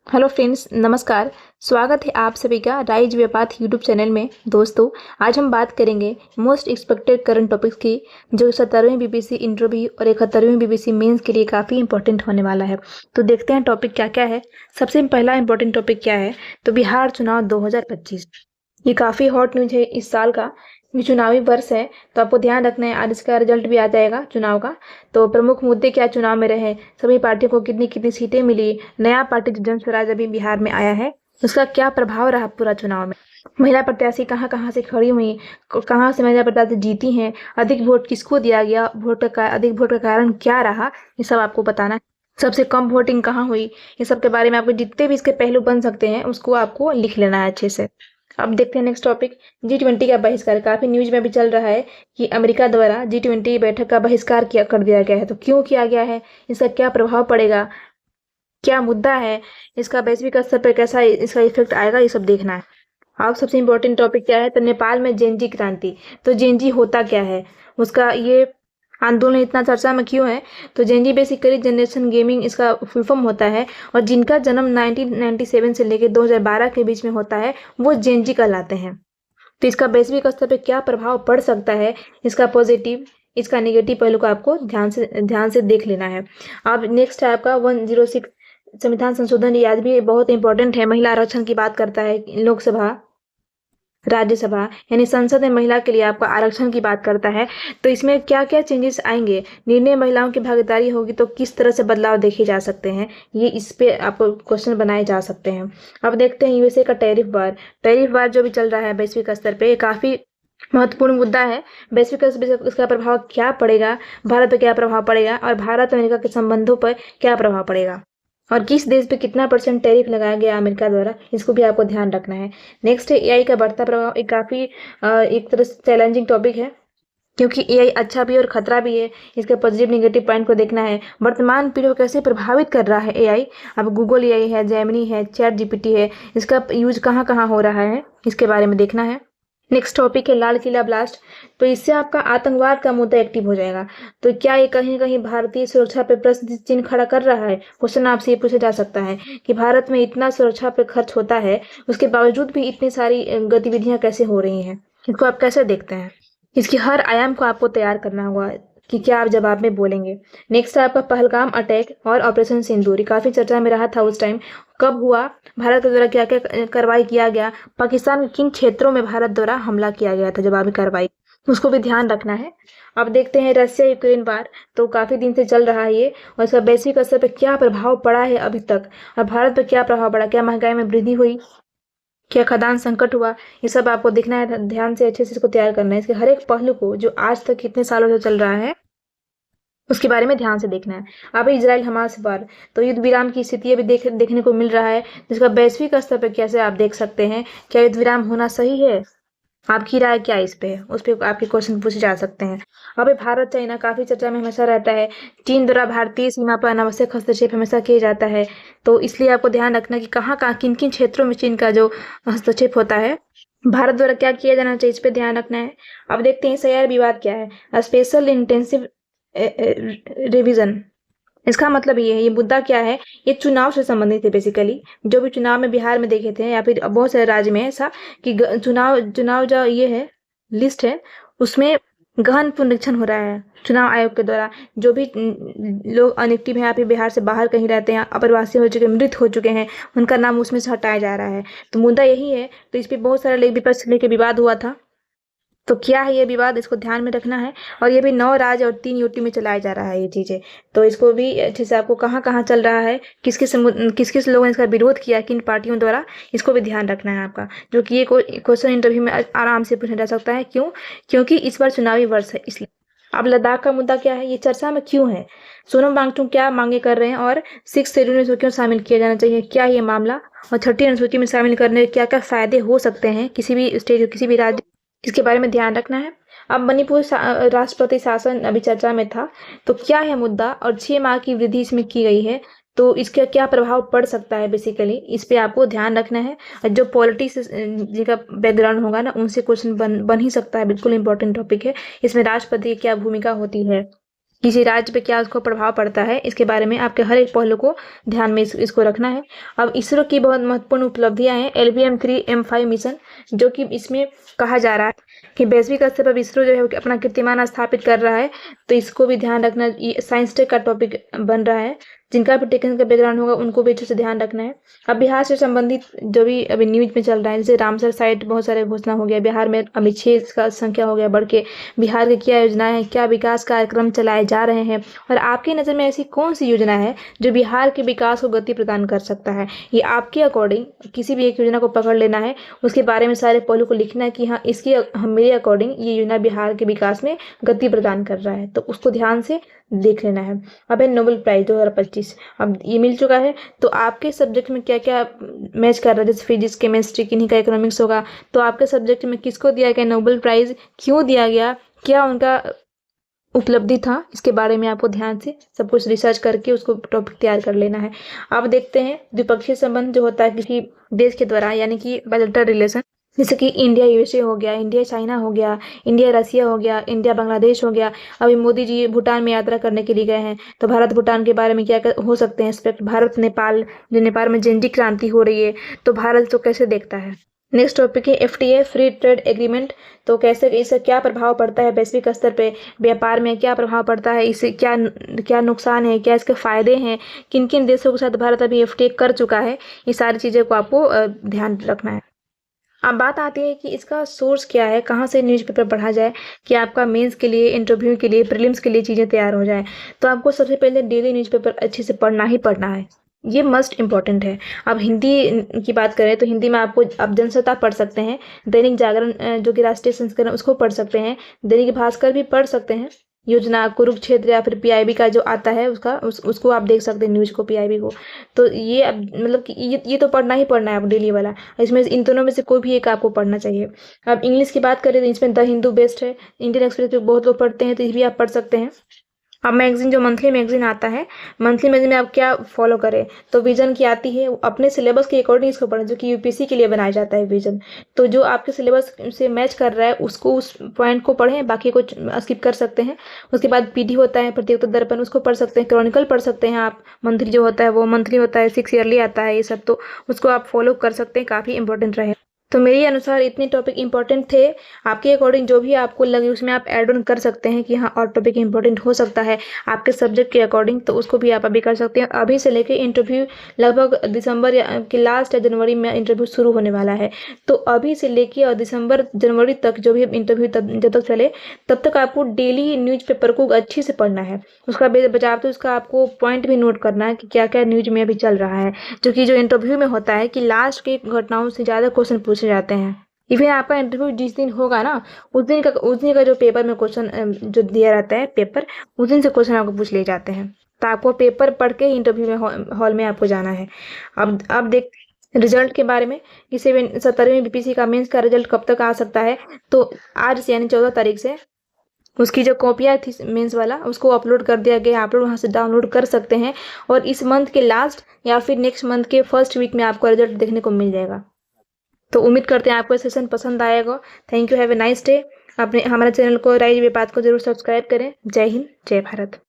Hello friends, नमस्कार। स्वागत है आप सभी का राइज व्यापार यूट्यूब चैनल में। दोस्तों, आज हम बात करेंगे मोस्ट एक्सपेक्टेड करंट टॉपिक्स की, जो 17वीं बीपीएससी इंटरव्यू और 71वीं बीपीएससी मेंस के लिए काफ़ी इंपॉर्टेंट होने वाला है। तो देखते हैं टॉपिक क्या क्या है। सबसे पहला इंपॉर्टेंट टॉपिक क्या है, तो बिहार चुनाव 2025। ये काफ़ी हॉट न्यूज है इस साल का। ये चुनावी वर्ष है, तो आपको ध्यान रखना है। आज इसका रिजल्ट भी आ जाएगा चुनाव का। तो प्रमुख मुद्दे क्या चुनाव में रहे, सभी पार्टियों को कितनी कितनी सीटें मिली, नया पार्टी जो जन स्वराज अभी बिहार में आया है उसका क्या प्रभाव रहा पूरा चुनाव में, महिला प्रत्याशी कहाँ कहाँ से खड़ी हुई, कहाँ से महिला प्रत्याशी जीती हैं, अधिक वोट किसको दिया गया, अधिक वोट का कारण क्या रहा, ये सब आपको बताना है। सबसे कम वोटिंग कहाँ हुई, ये सब के बारे में आपको जितने भी इसके पहलू बन सकते हैं उसको आपको लिख लेना है अच्छे से। अब देखते हैं नेक्स्ट टॉपिक, G20 का बहिष्कार। काफी न्यूज में भी चल रहा है कि अमेरिका द्वारा G20 बैठक का बहिष्कार कर दिया गया है। तो क्यों किया गया है, इसका क्या प्रभाव पड़ेगा, क्या मुद्दा है, इसका वैश्विक स्तर पर कैसा इसका इफेक्ट आएगा, ये सब देखना है। अब सबसे इम्पोर्टेंट टॉपिक क्या है, तो नेपाल में जेनजी क्रांति। तो जेनजी होता क्या है, उसका ये आंदोलन इतना चर्चा में क्यों है, तो जेनजी बेसिकली जनरेशन गेमिंग इसका फुल फॉर्म होता है, और जिनका जन्म 1997 से लेकर 2012 के बीच में होता है वो जेनजी कहलाते हैं। तो इसका वैश्विक स्तर पर क्या प्रभाव पड़ सकता है, इसका पॉजिटिव इसका नेगेटिव पहलू को आपको ध्यान से देख लेना है। अब नेक्स्ट है आपका 106 संविधान संशोधन। ये आज भी बहुत इंपॉर्टेंट है। महिला आरक्षण की बात करता है, लोकसभा राज्यसभा यानी संसद में महिला के लिए आपका आरक्षण की बात करता है। तो इसमें क्या क्या चेंजेस आएंगे, निर्णय महिलाओं की भागीदारी होगी तो किस तरह से बदलाव देखे जा सकते हैं, ये इस पे आपको क्वेश्चन बनाए जा सकते हैं। अब देखते हैं यूएसए का टैरिफ वार जो भी चल रहा है वैश्विक स्तर पे, काफी महत्वपूर्ण मुद्दा है। वैश्विक इसका प्रभाव क्या पड़ेगा, भारत पर क्या प्रभाव पड़ेगा, और भारत अमेरिका के संबंधों पर क्या प्रभाव पड़ेगा, और किस देश पे कितना % टैरिफ लगाया गया अमेरिका द्वारा, इसको भी आपको ध्यान रखना है। नेक्स्ट है एआई का बढ़ता प्रभाव। एक काफी एक तरह से चैलेंजिंग टॉपिक है, क्योंकि एआई अच्छा भी है और खतरा भी है। इसके पॉजिटिव नेगेटिव पॉइंट को देखना है। वर्तमान पीढ़ी को कैसे प्रभावित कर रहा है एआई। अब गूगल एआई है, जेमिनी है, चैट जीपीटी है, इसका यूज कहाँ कहाँ हो रहा है, इसके बारे में देखना है। नेक्स्ट टॉपिक है लाल किला ब्लास्ट। तो इससे आपका आतंकवाद का मुद्दा एक्टिव हो जाएगा। तो क्या ये कहीं कहीं भारतीय सुरक्षा पे प्रश्न चिन्ह खड़ा कर रहा है। क्वेश्चन आपसे ये पूछा जा सकता है कि भारत में इतना सुरक्षा पे खर्च होता है, उसके बावजूद भी इतनी सारी गतिविधियां कैसे हो रही हैं, इसको आप कैसे देखते हैं। इसकी हर आयाम को आपको तैयार करना होगा कि क्या आप जवाब में बोलेंगे। नेक्स्ट है आपका पहलगाम अटैक और ऑपरेशन सिंदूर। काफी चर्चा में रहा था उस टाइम, कब हुआ, भारत के द्वारा क्या क्या कार्रवाई किया गया, पाकिस्तान के किन क्षेत्रों में भारत द्वारा हमला किया गया था, जवाबी कार्रवाई, उसको भी ध्यान रखना है। अब देखते हैं रशिया यूक्रेन वार। तो काफी दिन से चल रहा है ये, और इसका वैश्विक स्तर पर क्या प्रभाव पड़ा है अभी तक, और भारत पर क्या प्रभाव पड़ा, क्या महंगाई में वृद्धि हुई, क्या खदान संकट हुआ, ये सब आपको देखना है। ध्यान से अच्छे से इसको तैयार करना है। इसके हर एक पहलू को जो आज तक कितने सालों से चल रहा है उसके बारे में ध्यान से देखना है। अब इजराइल हमास वार। तो युद्ध विराम की स्थिति अभी देखने को मिल रहा है, जिसका वैश्विक स्तर पर कैसे आप देख सकते हैं, क्या युद्ध विराम होना सही है, आपकी राय क्या इस पे, उस पर आपके क्वेश्चन पूछे जा सकते हैं। अब भारत चाइना काफी चर्चा में हमेशा रहता है। चीन द्वारा भारतीय सीमा पर अनावश्यक हस्तक्षेप हमेशा किया जाता है, तो इसलिए आपको ध्यान रखना कि कहाँ कहाँ किन किन क्षेत्रों में चीन का जो हस्तक्षेप होता है, भारत द्वारा क्या किया जाना चाहिए, इस पे ध्यान रखना है। अब देखते हैं SIR विवाद क्या है, स्पेशल इंटेंसिव रिवीजन। इसका मतलब ये है, ये मुद्दा क्या है, ये चुनाव से संबंधित है। बेसिकली जो भी चुनाव में बिहार में देखे थे या फिर बहुत सारे राज्य में ऐसा कि चुनाव जो ये है लिस्ट है, उसमें गहन पुनरीक्षण हो रहा है चुनाव आयोग के द्वारा। जो भी लोग अनएक्टिव हैं या फिर बिहार से बाहर कहीं रहते हैं, अप्रवासी हो चुके, मृत हो चुके हैं, उनका नाम उसमें से हटाया जा रहा है। तो मुद्दा यही है। तो इस पर बहुत सारे लोग विपक्ष लेके विवाद हुआ था। तो क्या है ये विवाद, इसको ध्यान में रखना है। और ये भी 9 राज्य और 3 यूटी में चलाया जा रहा है ये चीजें। तो इसको भी अच्छे से आपको कहाँ कहाँ चल रहा है, किस किस लोगों ने इसका विरोध किया, किन पार्टियों द्वारा, इसको भी ध्यान रखना है आपका। जो कि ये क्वेश्चन इंटरव्यू में आराम से पूछा जा सकता है। क्यों, क्योंकि इस बार चुनावी वर्ष है इसलिए। अब लद्दाख का मुद्दा क्या है, ये चर्चा में क्यों है, सोनम वांगचुक क्या मांगे कर रहे हैं, और 6 शेड्यूल में इसको क्यों शामिल किया जाना चाहिए, क्या ये मामला, और 30 अनुसूची में शामिल करने के क्या क्या फायदे हो सकते हैं किसी भी स्टेट किसी भी राज्य, इसके बारे में ध्यान रखना है। अब मणिपुर राष्ट्रपति शासन अभी चर्चा में था। तो क्या है मुद्दा, और 6 माह की वृद्धि इसमें की गई है, तो इसका क्या प्रभाव पड़ सकता है, बेसिकली इस पे आपको ध्यान रखना है। और जो पॉलिटिक्स जिनका बैकग्राउंड होगा ना, उनसे क्वेश्चन बन ही सकता है। बिल्कुल इंपॉर्टेंट टॉपिक है। इसमें राष्ट्रपति की क्या भूमिका होती है, किसी राज्य पे क्या उसको प्रभाव पड़ता है, इसके बारे में आपके हर एक पहलू को ध्यान में इसको रखना है। अब इसरो की बहुत महत्वपूर्ण उपलब्धियां हैं LVM-3 M5 मिशन, जो कि इसमें कहा जा रहा है कि वैश्विक स्तर पर इसरो जो है अपना कीर्तिमान स्थापित कर रहा है, तो इसको भी ध्यान रखना। ये साइंस टेक का टॉपिक बन रहा है, जिनका भी टेक्निकल का बैकग्राउंड होगा उनको भी अच्छे से ध्यान रखना है। अब बिहार से संबंधित जो भी अभी न्यूज में चल रहा है, जैसे रामसर साइट बहुत सारे घोषणा हो गया, बिहार में अभी 6 का संख्या हो गया बढ़ के। बिहार की क्या योजनाएं हैं, क्या विकास कार्यक्रम चलाए जा रहे हैं, और आपकी नज़र में ऐसी कौन सी योजना है जो बिहार के विकास को गति प्रदान कर सकता है, ये आपके अकॉर्डिंग किसी भी एक योजना को पकड़ लेना है, उसके बारे में सारे पहलू को लिखना है कि हाँ मेरे अकॉर्डिंग ये योजना बिहार के विकास में गति प्रदान कर रहा है, तो उसको ध्यान से देख लेना है। अब है नोबेल प्राइज 2025, अब ये मिल चुका है, तो आपके सब्जेक्ट में क्या क्या मैच कर रहा है, जैसे फिजिक्स, केमिस्ट्री, किन्हीं का इकोनॉमिक्स होगा, तो आपके सब्जेक्ट में किसको दिया गया नोबेल प्राइज, क्यों दिया गया, क्या उनका उपलब्धि था, इसके बारे में आपको ध्यान से सब कुछ रिसर्च करके उसको टॉपिक तैयार कर लेना है। अब देखते हैं द्विपक्षीय संबंध जो होता है किसी देश के द्वारा, यानी कि बायलैटरल रिलेशन, जैसे कि इंडिया USA हो गया, इंडिया चाइना हो गया, इंडिया रसिया हो गया, इंडिया बांग्लादेश हो गया। अभी मोदी जी भूटान में यात्रा करने के लिए गए हैं, तो भारत भूटान के बारे में क्या हो सकते हैं एस्पेक्ट, भारत नेपाल, जो नेपाल में जेनजी क्रांति हो रही है, तो भारत तो कैसे देखता है। नेक्स्ट टॉपिक है FTA फ्री ट्रेड एग्रीमेंट, तो कैसे इससे क्या प्रभाव पड़ता है वैश्विक स्तर पे, व्यापार में क्या प्रभाव पड़ता है, इससे क्या क्या नुकसान है, क्या इसके फायदे हैं, किन किन देशों के साथ भारत अभी FTA कर चुका है, ये सारी चीज़ें को आपको ध्यान रखना है। अब बात आती है कि इसका सोर्स क्या है, कहाँ से न्यूज़पेपर पढ़ा जाए कि आपका मेंस के लिए, इंटरव्यू के लिए, प्रीलिम्स के लिए चीज़ें तैयार हो जाए। तो आपको सबसे पहले डेली न्यूज़पेपर अच्छे से पढ़ना ही पढ़ना है, ये मस्ट इम्पॉर्टेंट है। अब हिंदी की बात करें तो हिंदी में आपको अब जनसत्ता पढ़ सकते हैं, दैनिक जागरण जो कि राष्ट्रीय संस्करण उसको पढ़ सकते हैं, दैनिक भास्कर भी पढ़ सकते हैं, योजना कुरुक्षेत्र या फिर PIB का जो आता है उसको आप देख सकते हैं, न्यूज को, PIB को। तो ये अब मतलब कि ये तो पढ़ना ही पढ़ना है आप डेली वाला, इसमें इन दोनों में से कोई भी एक आपको पढ़ना चाहिए। अब इंग्लिश की बात करें तो इसमें द हिंदू बेस्ट है, इंडियन एक्सप्रेस जो बहुत लोग पढ़ते हैं, तो ये भी आप पढ़ सकते हैं। अब मैगजीन जो मंथली मैगजीन आता है, मंथली मैगजीन में आप क्या फॉलो करें, तो विजन की आती है, अपने सिलेबस के अकॉर्डिंग इसको पढ़ें, जो कि UPSC के लिए बनाया जाता है विजन, तो जो आपके सिलेबस से मैच कर रहा है उसको, उस पॉइंट को पढ़ें, बाकी को स्किप कर सकते हैं। उसके बाद PD होता है, प्रतियोगिता दर्पण, उसको पढ़ सकते हैं, क्रॉनिकल पढ़ सकते हैं आप, मंथली जो होता है वो मंथली होता है, 6 ईयरली आता है ये सब, तो उसको आप फॉलो कर सकते हैं, काफ़ी इंपॉर्टेंट रहे। तो मेरे अनुसार इतने टॉपिक इंपॉर्टेंट थे, आपके अकॉर्डिंग जो भी आपको लगे उसमें आप ऐड ऑन कर सकते हैं कि हाँ और टॉपिक इंपॉर्टेंट हो सकता है आपके सब्जेक्ट के अकॉर्डिंग, तो उसको भी आप अभी कर सकते हैं। अभी से लेके इंटरव्यू लगभग दिसंबर के लास्ट या जनवरी में इंटरव्यू शुरू होने वाला है, तो अभी से लेके और दिसंबर जनवरी तक जो भी इंटरव्यू जब तक चले तब तक आपको डेली न्यूज़पेपर को अच्छे से पढ़ना है। उसका बचाव तो उसका आपको पॉइंट भी नोट करना है कि क्या क्या न्यूज में अभी चल रहा है, जो कि जो इंटरव्यू में होता है कि लास्ट की घटनाओं से ज़्यादा क्वेश्चन पूछे जाते हैं। इवन आपका इंटरव्यू जिस दिन होगा ना, उस दिन का जो पेपर में क्वेश्चन जो दिया रहता है पेपर, उस दिन से क्वेश्चन आपको पूछ लिए जाते हैं, तो आपको पेपर पढ़ के इंटरव्यू में हॉल में आपको जाना है। अब देख रिजल्ट के बारे में कि 17वीं BPSC का मेंस का रिजल्ट कब तक आ सकता है, तो आज यानी 14 तारीख से उसकी जो कॉपियाँ थी मेंस वाला उसको अपलोड कर दिया गया, आप लोग वहाँ से डाउनलोड कर सकते हैं, और इस मंथ के लास्ट या फिर नेक्स्ट मंथ के फर्स्ट वीक में आपको रिजल्ट देखने को मिल जाएगा। तो उम्मीद करते हैं आपको सेशन पसंद आएगा। Thank you, have a nice day. अपने हमारे चैनल को राइज विवाद को जरूर सब्सक्राइब करें। जय हिंद, जय भारत।